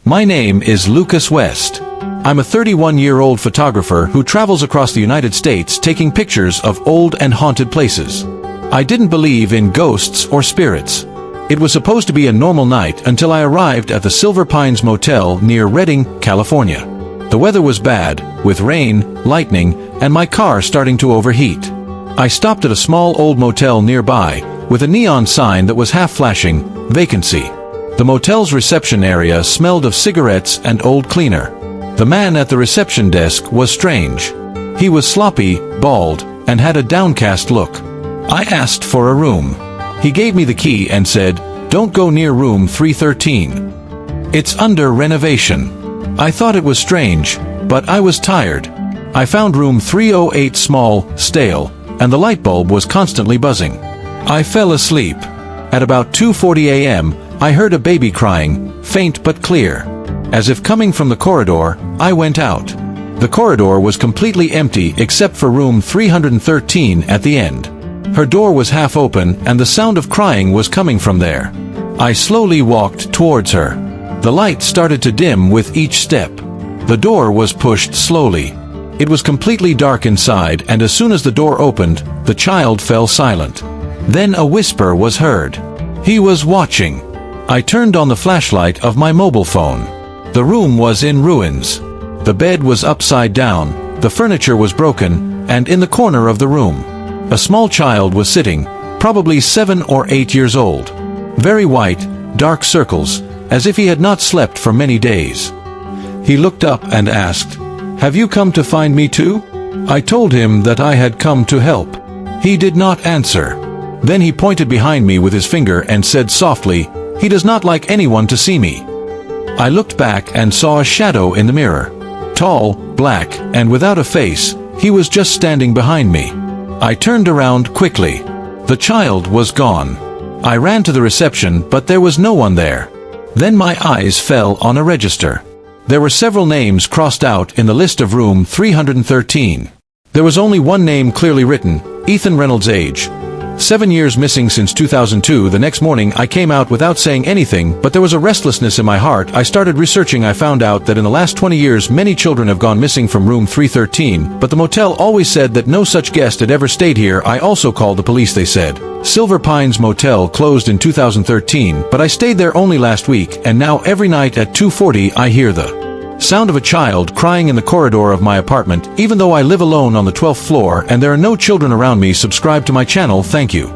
My name is Lucas West. I'm a 31-year-old photographer who travels across the United States taking pictures of old and haunted places. I didn't believe in ghosts or spirits. It was supposed to be a normal night until I arrived at the Silver Pines Motel near Redding, California. The weather was bad, with rain, lightning, and my car starting to overheat. I stopped at a small old motel nearby, with a neon sign that was half flashing, "Vacancy." The motel's reception area smelled of cigarettes and old cleaner. The man at the reception desk was strange. He was sloppy, bald, and had a downcast look. I asked for a room. He gave me the key and said, "Don't go near room 313. It's under renovation." I thought it was strange, but I was tired. I found room 308 small, stale, and the light bulb was constantly buzzing. I fell asleep. At about 2:40 a.m., I heard a baby crying, faint but clear. As if coming from the corridor, I went out. The corridor was completely empty except for room 313 at the end. Her door was half open and the sound of crying was coming from there. I slowly walked towards her. The light started to dim with each step. The door was pushed slowly. It was completely dark inside, and as soon as the door opened, the child fell silent. Then a whisper was heard. He was watching. I turned on the flashlight of my mobile phone. The room was in ruins. The bed was upside down, the furniture was broken, and in the corner of the room, a small child was sitting, probably 7 or 8 years old. Very white, dark circles, as if he had not slept for many days. He looked up and asked, "Have you come to find me too?" I told him that I had come to help. He did not answer. Then he pointed behind me with his finger and said softly, "He does not like anyone to see me." I looked back and saw a shadow in the mirror. Tall, black, and without a face, he was just standing behind me. I turned around quickly. The child was gone. I ran to the reception, but there was no one there. Then my eyes fell on a register. There were several names crossed out in the list of room 313. There was only one name clearly written, Ethan Reynolds, age 7 years, missing since 2002. The next morning I came out without saying anything, but there was a restlessness in my heart. I started researching. I found out that in the last 20 years many children have gone missing from room 313, but the motel always said that no such guest had ever stayed here. I also called the police. They said Silver Pines Motel closed in 2013, but I stayed there only last week, and now every night at 2:40 I hear the sound of a child crying in the corridor of my apartment, even though I live alone on the 12th floor and there are no children around me. Subscribe to my channel. Thank you.